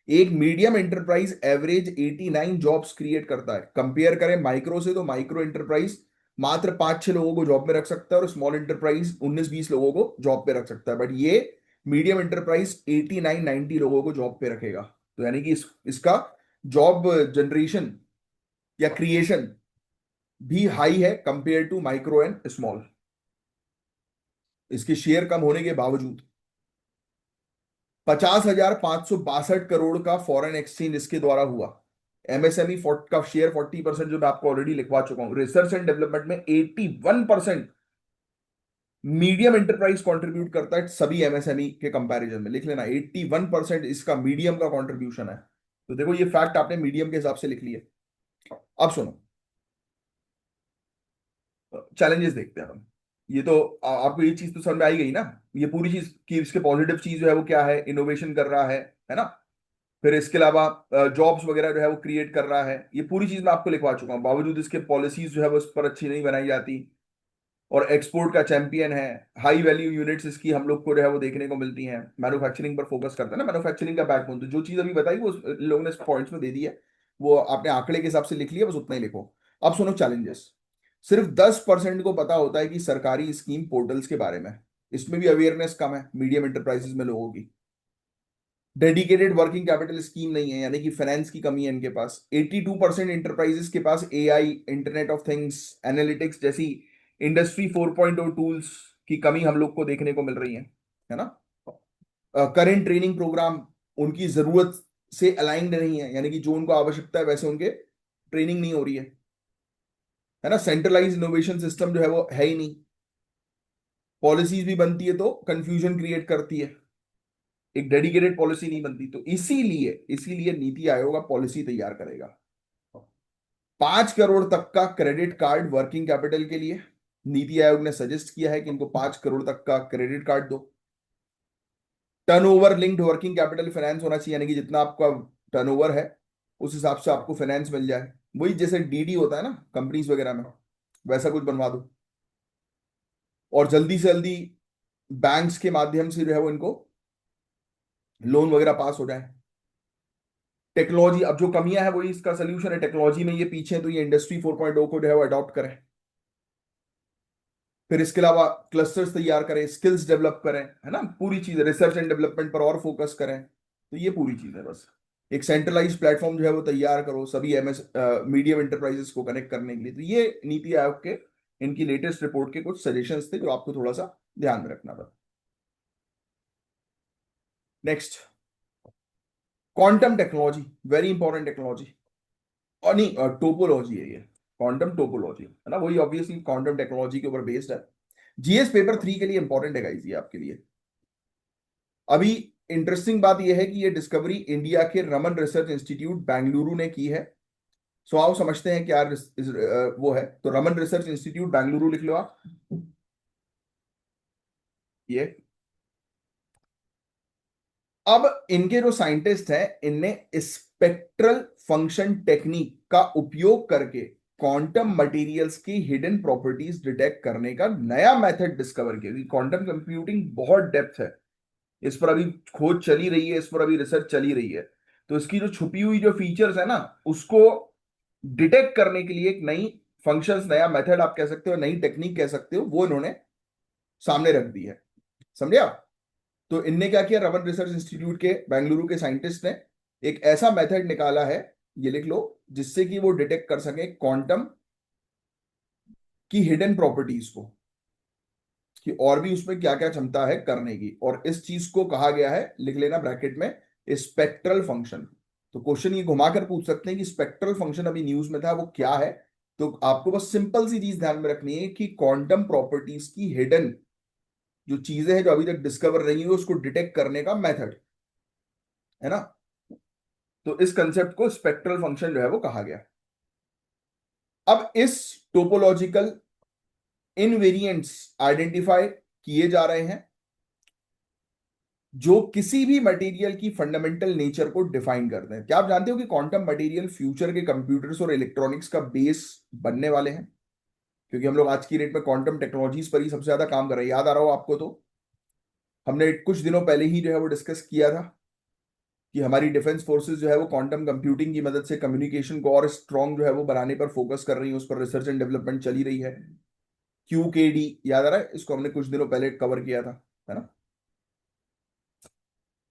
एक medium enterprise average 89 jobs create करता है। कंपेयर करें माइक्रो से तो माइक्रो एंटरप्राइज मात्र 5-6 लोगों को जॉब में रख सकता है और स्मॉल एंटरप्राइज 19-20 लोगों को जॉब पे रख सकता है। बट ये मीडियम एंटरप्राइज 89-90 लोगों को जॉब पे रखेगा। तो यानी कि इसका जॉब जनरेशन या क्रिएशन भी हाई है compare to micro and small, इसके शेयर कम होने के बावजूद। 50,562 करोड़ का फॉरेन एक्सचेंज इसके द्वारा हुआ। एमएसएमई का शेयर 40%, जो मैं आपको ऑलरेडी लिखवा चुका हूं। रिसर्च एंड डेवलपमेंट में 81% मीडियम एंटरप्राइज कंट्रीब्यूट करता है सभी एमएसएमई के कंपैरिजन में, लिख लेना। 81% इसका मीडियम का कंट्रीब्यूशन है। तो देखो, ये फैक्ट आपने मीडियम के हिसाब से लिख लिया। अब सुनो, चैलेंजेस देखते हैं हम। ये तो आपको ये चीज तो समझ में आई गई ना, ये पूरी चीज कि इसके पॉजिटिव चीज जो है वो क्या है, इनोवेशन कर रहा है ना। फिर इसके अलावा जॉब्स वगैरह जो है वो क्रिएट कर रहा है, ये पूरी चीज मैं आपको लिखवा चुका हूँ। बावजूद इसके पॉलिसीज जो है वो इस पर अच्छी नहीं बनाई जाती। और एक्सपोर्ट का चैंपियन है। हाई वैल्यू यूनिट्स इसकी हम लोग को जो है वो देखने को मिलती हैं। मैन्युफैक्चरिंग पर फोकस करता है ना, मैन्युफैक्चरिंग का बैकबोन। तो जो चीज अभी बताई वो लोगों ने पॉइंट्स में दे दी है, वो आपने आंकड़े के हिसाब से लिख लिया, बस उतना ही लिखो। अब सुनो चैलेंजेस। सिर्फ 10% को पता होता है कि सरकारी स्कीम पोर्टल्स के बारे में। इसमें भी अवेयरनेस कम है मीडियम एंटरप्राइजेस में लोगों की। डेडिकेटेड वर्किंग कैपिटल स्कीम नहीं है, यानी कि फाइनेंस की कमी है इनके पास। 82% इंटरप्राइजेस के पास AI, internet of things, analytics जैसी इंडस्ट्री 4.0 टूल्स की कमी हम लोग को देखने को मिल रही है ना। करेंट ट्रेनिंग प्रोग्राम उनकी जरूरत से अलाइंड नहीं है, यानी कि जो उनको आवश्यकता है वैसे उनके ट्रेनिंग नहीं हो रही है ना। सेंट्रलाइज इनोवेशन सिस्टम जो है वो है ही नहीं। पॉलिसीज भी बनती है तो कंफ्यूजन क्रिएट करती है, एक डेडिकेटेड पॉलिसी नहीं बनती। तो इसीलिए इसीलिए नीति आयोग अब पॉलिसी तैयार करेगा। 5 करोड़ तक का क्रेडिट कार्ड वर्किंग कैपिटल के लिए नीति आयोग ने सजेस्ट किया है कि इनको 5 करोड़ तक का क्रेडिट कार्ड दो। Turnover linked working capital finance होना चाहिए, यानी कि जितना आपका टर्नओवर है उस हिसाब से आपको फाइनेंस मिल जाए। वही जैसे डीडी होता है ना कंपनीज वगैरह में, वैसा कुछ बनवा दो। और जल्दी से जल्दी बैंक्स के माध्यम से जो है वो इनको लोन वगैरह पास हो जाए। टेक्नोलॉजी, अब जो कमियां है वही इसका सोल्यूशन है। टेक्नोलॉजी में ये पीछे है तो ये इंडस्ट्री 4.0 को जो है वो अडॉप्ट करें। फिर इसके अलावा क्लस्टर्स तैयार करें, स्किल्स डेवलप करें, है ना। पूरी चीज रिसर्च एंड डेवलपमेंट पर और फोकस करें। तो ये पूरी चीज है बस। एक सेंट्रलाइज प्लेटफॉर्म जो है वो तैयार करो सभी एमएस मीडियम इंटरप्राइजेस को कनेक्ट करने के लिए। तो ये नीति आयोग के इनकी लेटेस्ट रिपोर्ट के कुछ सजेशंस थे जो आपको थोड़ा सा ध्यान में रखना था। Next, quantum technology, very important technology. और नहीं, टोपोलॉजी है ये। क्वांटम टोपोलॉजी है ना, वही ऑब्वियसली क्वांटम टेक्नोलॉजी के ऊपर बेस्ड है। जीएस पेपर 3 के लिए इंपॉर्टेंट है गाइस ये आपके लिए। अभी इंटरेस्टिंग बात यह है कि ये डिस्कवरी इंडिया के रमन रिसर्च इंस्टीट्यूट बेंगलुरु ने की है। सो आओ समझते हैं क्या वो है। तो रमन रिसर्च इंस्टीट्यूट बेंगलुरु लिख लो आप। ये अब इनके जो साइंटिस्ट हैं, इनने स्पेक्ट्रल फंक्शन टेक्निक का उपयोग करके क्वांटम मटेरियल्स की हिडन प्रॉपर्टीज डिटेक्ट करने का नया मेथड डिस्कवर किया। क्वांटम कंप्यूटिंग बहुत डेप्थ है, इस पर अभी खोज चली रही है, इस पर अभी रिसर्च चली रही है। तो इसकी जो छुपी हुई जो फीचर्स है ना, उसको डिटेक्ट करने के लिए एक नई फंक्शंस, नया मेथड आप कह सकते हो, नई टेक्निक कह सकते हो, वो इन्होंने सामने रख दी है। समझे आप? तो इनने क्या किया, रमन रिसर्च इंस्टीट्यूट के बेंगलुरु के साइंटिस्ट ने एक ऐसा मेथड निकाला है, ये लिख लो, जिससे कि वो डिटेक्ट कर सके क्वांटम की हिडन प्रॉपर्टीज को, कि और भी उसमें क्या क्या क्षमता है करने की। और इस चीज को कहा गया है, लिख लेना ब्रैकेट में, स्पेक्ट्रल फंक्शन। तो क्वेश्चन ये घुमाकर पूछ सकते हैं कि स्पेक्ट्रल फंक्शन अभी न्यूज में था, वो क्या है। तो आपको बस सिंपल सी चीज ध्यान में रखनी है कि क्वांटम प्रॉपर्टीज की हिडन जो चीजें हैं जो अभी तक डिस्कवर नहीं हुई, उसको डिटेक्ट करने का मेथड है ना। तो इस कंसेप्ट को स्पेक्ट्रल फंक्शन जो है वो कहा गया। अब इस टोपोलॉजिकल इनवेरिएंट्स आइडेंटिफाई किए जा रहे हैं, जो किसी भी मटेरियल की फंडामेंटल नेचर को डिफाइन करते हैं। क्या आप जानते हो कि क्वांटम मटेरियल फ्यूचर के कंप्यूटर्स और इलेक्ट्रॉनिक्स का बेस बनने वाले हैं? क्योंकि हम लोग आज की डेट में क्वांटम टेक्नोलॉजीज पर ही सबसे ज्यादा काम कर रहे हैं। याद आ रहा हो आपको? तो हमने कुछ दिनों पहले ही जो है वो डिस्कस किया था कि हमारी डिफेंस फोर्सेस जो है वो क्वांटम कंप्यूटिंग की मदद से कम्युनिकेशन को और स्ट्रॉन्ग जो है वो बनाने पर फोकस कर रही है, उस पर रिसर्च एंड डेवलपमेंट चली रही है। QKD याद आ रहा है? इसको हमने कुछ दिनों पहले कवर किया था, है ना।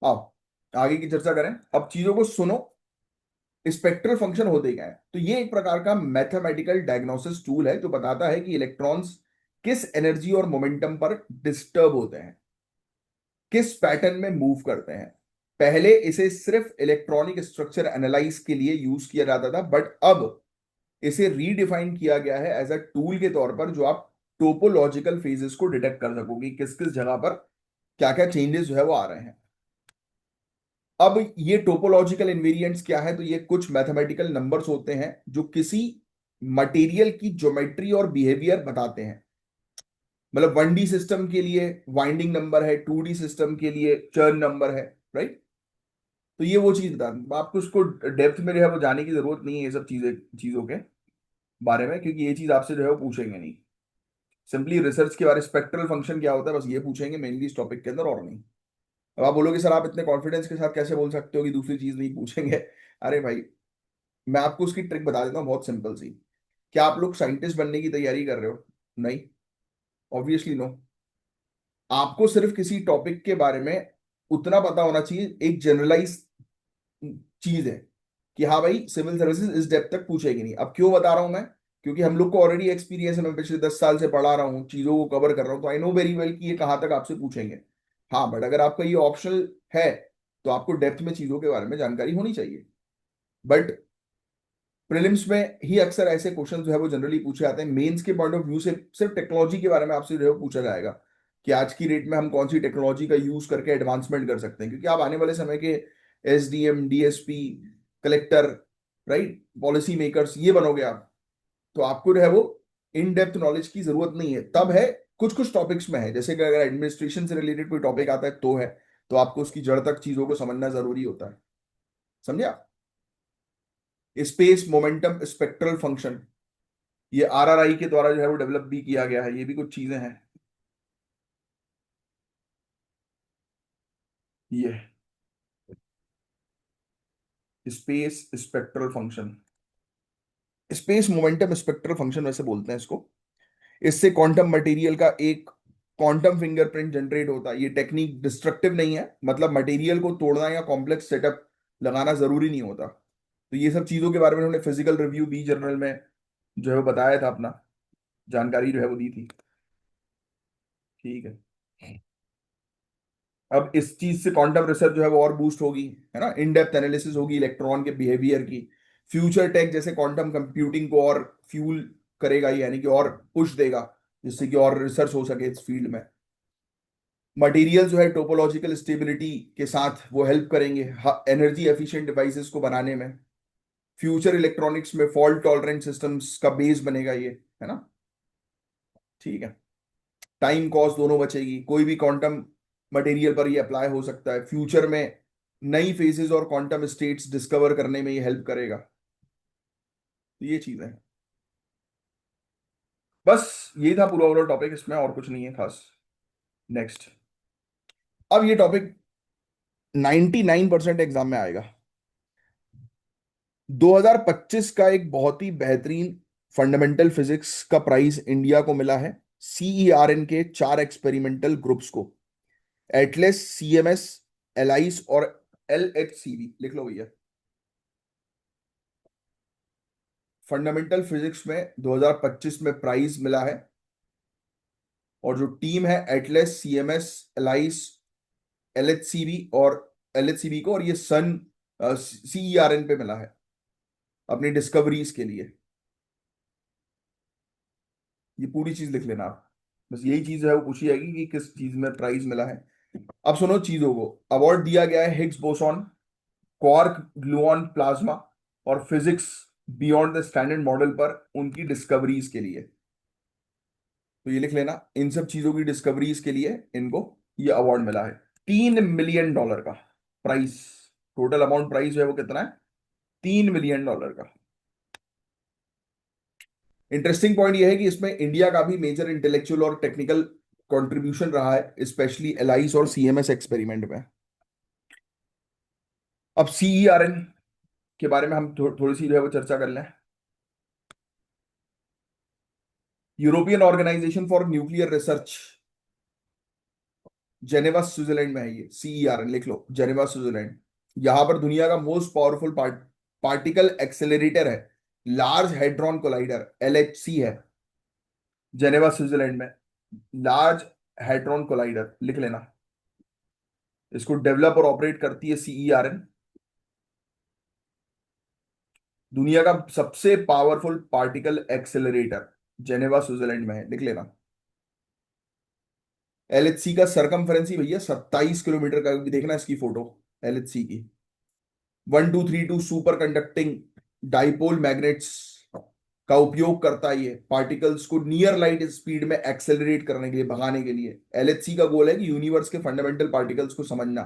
आओ आगे की चर्चा करें, अब चीजों को सुनो। स्पेक्ट्रल फंक्शन होते क्या है? तो ये एक प्रकार का मैथमेटिकल डायग्नोसिस टूल है जो बताता है कि इलेक्ट्रॉन्स किस एनर्जी और मोमेंटम पर डिस्टर्ब होते हैं, किस पैटर्न में मूव करते हैं। पहले इसे सिर्फ इलेक्ट्रॉनिक स्ट्रक्चर एनालाइज के लिए यूज किया जाता था, बट अब इसे रीडिफाइन किया गया है एज अ टूल के तौर पर, जो आप टोपोलॉजिकल फेजेस को डिटेक्ट कर सकोगे, किस किस जगह पर क्या क्या चेंजेस जो है वो आ रहे हैं। अब ये टोपोलॉजिकल इनवेरिएंट्स क्या है? तो ये कुछ मैथमेटिकल नंबर्स होते हैं जो किसी मटेरियल की ज्योमेट्री और बिहेवियर बताते हैं। मतलब 1D सिस्टम के लिए वाइंडिंग नंबर है, 2D सिस्टम के लिए चर्न नंबर है, राइट। तो ये वो चीज बता, आपको उसको डेप्थ में जो है वो जाने की जरूरत नहीं है ये सब चीजों के बारे में, क्योंकि ये चीज आपसे जो है वो पूछेंगे नहीं। सिंपली रिसर्च के बारे, स्पेक्ट्रल फंक्शन क्या होता है, बस ये पूछेंगे मेनली इस टॉपिक के अंदर, और नहीं। अब आप बोलोगे सर आप इतने कॉन्फिडेंस के साथ कैसे बोल सकते हो कि दूसरी चीज नहीं पूछेंगे? अरे भाई, मैं आपको उसकी ट्रिक बता देता हूँ, बहुत सिंपल सी। क्या आप लोग साइंटिस्ट बनने की तैयारी कर रहे हो? नहीं, ऑब्वियसली नो। आपको सिर्फ किसी टॉपिक के बारे में उतना पता होना चाहिए, एक जनरलाइज चीज है कि हाँ भाई सिविल सर्विसेज इस डेप्थ तक पूछेगी नहीं। अब क्यों बता रहा हूं मैं? क्योंकि हम लोग को ऑलरेडी एक्सपीरियंस है, मैं पिछले 10 साल से पढ़ा रहा हूँ, चीजों को कवर कर रहा हूँ, तो आई नो वेरी वेल कि ये कहाँ तक आपसे पूछेंगे। हाँ, बट अगर आपका ये ऑप्शनल है, तो आपको डेप्थ में चीजों के बारे में जानकारी होनी चाहिए। बट प्रीलिम्स में ही अक्सर ऐसे क्वेश्चन जो है वो जनरली पूछे जाते हैं। मेंस के पॉइंट ऑफ व्यू से सिर्फ टेक्नोलॉजी के बारे में आपसे जो है वो पूछा जाएगा कि आज की डेट में हम कौन सी टेक्नोलॉजी का यूज करके एडवांसमेंट कर सकते हैं, क्योंकि आप आने वाले समय के SDM, DSP, collector, right, policy makers, ये बनोगे आप। तो आपको जो है वो इन डेप्थ नॉलेज की जरूरत नहीं है, तब है कुछ कुछ टॉपिक्स में है, जैसे कि अगर एडमिनिस्ट्रेशन से रिलेटेड कोई टॉपिक आता है तो है, तो आपको उसकी जड़ तक चीजों को समझना जरूरी होता है। समझे? स्पेस मोमेंटम स्पेक्ट्रल फंक्शन, ये RRI के द्वारा जो है वो डेवलप भी किया गया है, ये भी कुछ चीजें हैं। ये space spectral function, space momentum spectral function वैसे बोलते हैं इसको। इससे क्वांटम मटेरियल का एक क्वांटम फिंगरप्रिंट जनरेट होता है। ये टेक्निक डिस्ट्रक्टिव नहीं है, मतलब मटेरियल को तोड़ना या कॉम्प्लेक्स सेटअप लगाना जरूरी नहीं होता। तो ये सब चीजों के बारे में उन्होंने फिजिकल रिव्यू बी जर्नल में जो है वो बताया था, अपना जानकारी जो है वो दी थी। ठीक है। अब इस चीज से क्वांटम रिसर्च जो है वो और बूस्ट होगी, है ना। इन डेप्थ एनालिसिस होगी इलेक्ट्रॉन के बिहेवियर की। फ्यूचर टेक जैसे क्वांटम कंप्यूटिंग को और फ्यूल करेगा, यानी कि और पुश देगा, जिससे कि और रिसर्च हो सके इस फील्ड में। मटेरियल जो है टोपोलॉजिकल स्टेबिलिटी के साथ वो हेल्प करेंगे एनर्जी एफिशिएंट डिवाइसेस को बनाने में। फ्यूचर इलेक्ट्रॉनिक्स में फॉल्ट टॉलरेंट सिस्टम्स का बेस बनेगा ये, है ना। ठीक है। टाइम कॉस्ट दोनों बचेगी, कोई भी क्वांटम मटेरियल पर ये अप्लाई हो सकता है फ्यूचर में। नई फेजेस और क्वांटम स्टेट्स डिस्कवर करने में ये हेल्प करेगा। तो ये चीजें हैं। बस ये था पूरा ओवरऑल टॉपिक, इसमें और कुछ नहीं है खास। नेक्स्ट। अब ये टॉपिक 99% एग्जाम में आएगा। 2025 का एक बहुत ही बेहतरीन फंडामेंटल फिजिक्स का प्राइज इंडिया को मिला है सीईआरएन के 4 एक्सपेरिमेंटल ग्रुप्स को। एटलस, सीएमएस, एलाइस और एलएचसीबी, लिख लो भैया। फंडामेंटल फिजिक्स में 2025 में प्राइज मिला है। और जो टीम है एटलस, सीएमएस, एलाइस, एलएचसीबी और एलएचसीबी को, और ये सन सीईआरएन पे मिला है अपनी डिस्कवरीज के लिए। ये पूरी चीज लिख लेना आप। बस यही चीज है वो पूछी जाएगी कि किस चीज में प्राइज मिला है। अब सुनो चीजों को। अवार्ड दिया गया है Higgs boson, quark gluon plasma और physics beyond the standard model पर उनकी डिस्कवरीज के लिए। तो ये लिख लेना, इन सब चीजों की डिस्कवरीज के लिए इनको ये अवार्ड मिला है। $3 मिलियन का प्राइस। टोटल अमाउंट प्राइस है वो कितना है? $3 मिलियन का। इंटरेस्टिंग पॉइंट ये है कि इसमें इंडिया का भी मेजर इंटेलेक्चुअल और टेक्निकल कंट्रीब्यूशन रहा है, स्पेशली एलाइस और सीएमएस एक्सपेरिमेंट में। अब सीईआरएन के बारे में हम थोड़ी सी जो है वो चर्चा कर लें। European organization for nuclear research, Geneva Switzerland में है ये सीईआरएन, लिख लो जेनेवा स्विट्जरलैंड। यहां पर दुनिया का मोस्ट पावरफुल पार्टिकल एक्सेलरेटर है, लार्ज हेड्रॉन कोलाइडर एलएचसी है जेनेवा स्विट्जरलैंड में। लार्ज हेड्रॉन कोलाइडर लिख लेना। इसको डेवलप और ऑपरेट करती है सीईआरएन। दुनिया का सबसे powerful particle accelerator Geneva Switzerland में है, लिख लेना। एलएचसी का सरकमफेरेंस ही भैया 27 किलोमीटर का, भी देखना इसकी फोटो एलएचसी की। 1232 सुपर कंडक्टिंग डाइपोल मैग्नेट्स का उपयोग करता है ये पार्टिकल्स को नियर लाइट स्पीड में एक्सेलरेट करने के लिए, भगाने के लिए। एलएचसी का गोल है कि यूनिवर्स के फंडामेंटल पार्टिकल्स को समझना।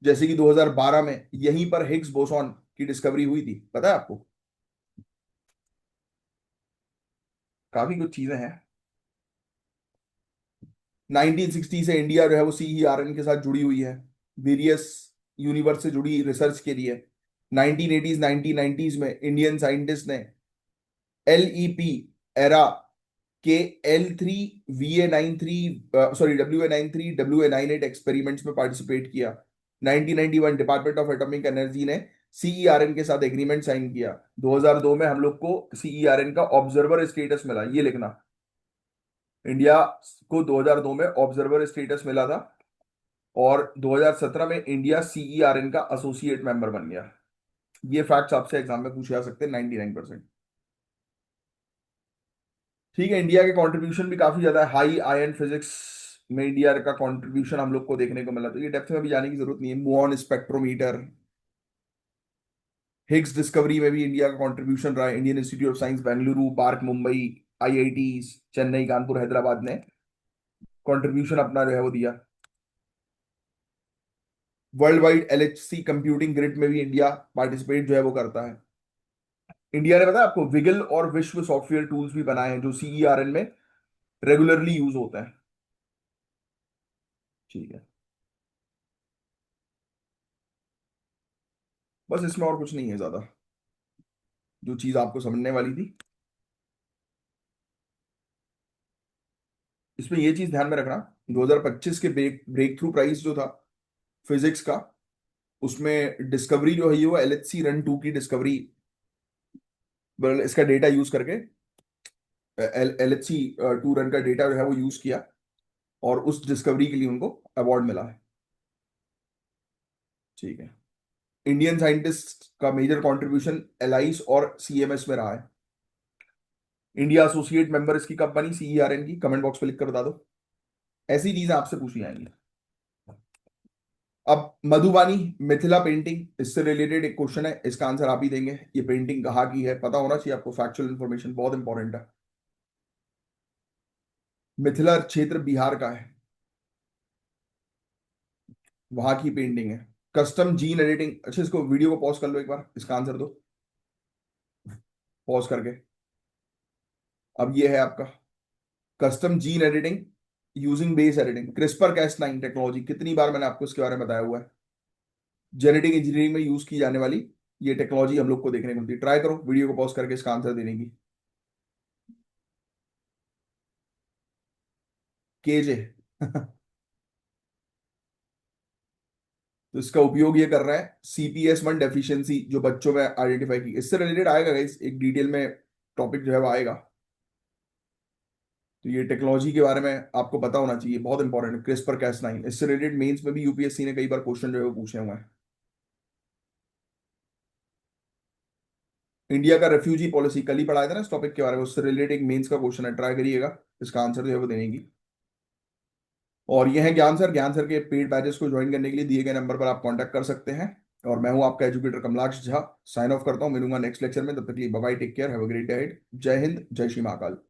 जैसे कि 2012 में यहीं पर हिग्स बोसॉन की डिस्कवरी हुई थी, पता है आपको। काफी कुछ चीजें हैं। 1960 से इंडिया जो है वो सीईआरएन के साथ जुड़ी हुई है, वेरियस यूनिवर्स से जुड़ी रिसर्च के लिए। 1980s 1990s में इंडियन साइंटिस्ट ने एलईपी एरा के L3 VA93, sorry WA93 WA98 experiments में पार्टिसिपेट किया। 1991 डिपार्टमेंट ऑफ एटॉमिक एनर्जी ने सीईआरएन के साथ एग्रीमेंट साइन किया। 2002 में हम लोग को सीईआरएन का ऑब्जर्वर स्टेटस मिला, ये लिखना। इंडिया को 2002 में ऑब्जर्वर स्टेटस मिला था। और 2017 में इंडिया सीईआरएन का एसोसिएट मेंबर बन गया। ये फैक्ट्स आपसे एग्जाम में पूछे जा सकते हैं 99%। ठीक है। इंडिया के कंट्रीब्यूशन भी काफी ज्यादा है। हाई आयन फिजिक्स में इंडिया का कंट्रीब्यूशन हम लोग को देखने को मिला, तो ये डेप्थ में भी जाने की जरूरत नहीं है। मुऑन स्पेक्ट्रोमीटर, हिग्स डिस्कवरी में भी इंडिया का कंट्रीब्यूशन रहा है। Indian institute of science Bengaluru, park Mumbai, IIT Chennai, Kanpur, Hyderabad ने कंट्रीब्यूशन अपना जो है वो दिया। World wide LHC computing grid में भी इंडिया पार्टिसिपेट जो है वो करता है। इंडिया ने, पता है आपको, विगल और विश्व सॉफ्टवेयर टूल्स भी बनाए हैं जो सीईआरएन में रेगुलरली यूज होते हैं। ठीक है। बस इसमें और कुछ नहीं है ज्यादा, जो चीज आपको समझने वाली थी। इसमें ये चीज ध्यान में रखना, 2025 के ब्रेक थ्रू प्राइज जो था फिजिक्स का, उसमें डिस्कवरी जो है ये वो एलएचसी रन 2 की डिस्कवरी, इसका डेटा यूज करके एलएचसी 2 रन का डेटा जो है वो यूज किया, और उस डिस्कवरी के लिए उनको अवार्ड मिला है। ठीक है। इंडियन साइंटिस्ट का मेजर कंट्रीब्यूशन एलाइस और सीएमएस में रहा है। इंडिया एसोसिएट मेंबर इसकी कब बनी सीईआरएन की, कमेंट बॉक्स पे लिख कर बता दो। ऐसी चीजें आपसे पूछी जाएंगी। अब मधुबानी मिथिला पेंटिंग, इससे रिलेटेड एक क्वेश्चन है, इसका आंसर आप ही देंगे। ये पेंटिंग कहाँ की है, पता होना चाहिए आपको, फैक्चुअल इंफॉर्मेशन बहुत इंपॉर्टेंट है। मिथिला क्षेत्र बिहार का है, वहां की पेंटिंग है। कस्टम जीन एडिटिंग, अच्छा इसको वीडियो को पॉज कर लो एक बार, इसका आंसर दो पॉज करके। अब ये है आपका custom gene editing using base editing, CRISPR Cas 9 technology, कितनी बार मैंने आपको इसके बारे में बताया हुआ है। जेनेटिक इंजीनियरिंग में यूज की जाने वाली ये टेक्नोलॉजी हम लोग को देखने को मिलती है। ट्राई करो वीडियो को पॉज करके इसका आंसर देने की। केजे तो इसका उपयोग ये कर रहा है CPS1 डेफिशिएंसी जो बच्चों में आइडेंटिफाई की, इससे रिलेटेड आएगा गाइस एक डिटेल में टॉपिक जो है वो आएगा। तो ये टेक्नोलॉजी के बारे में आपको पता होना चाहिए, बहुत इंपॉर्टेंट है क्रिस्पर कैस 9, इससे रिलेटेड मेंस में भी यूपीएससी ने कई बार क्वेश्चन जो है वो पूछे हुए हैं। इंडिया का रेफ्यूजी पॉलिसी कल ही पढ़ाया था ना इस टॉपिक के बारे में, उससे रिलेटेड एक मेंस का क्वेश्चन है, ट्राई करिएगा इसका आंसर जो है वो देने की। और ये है ज्ञान सर के पेड बैचेस को ज्वाइन करने के लिए दिए गए नंबर पर आप कांटेक्ट कर सकते हैं। और मैं हूं आपका educator Kamalaksh Jha, sign off करता हूं, मिलूंगा नेक्स्ट लेक्चर में, तब तक के लिए bye bye, take care, have a great day. Jai Hind, जय श्री महाकाल।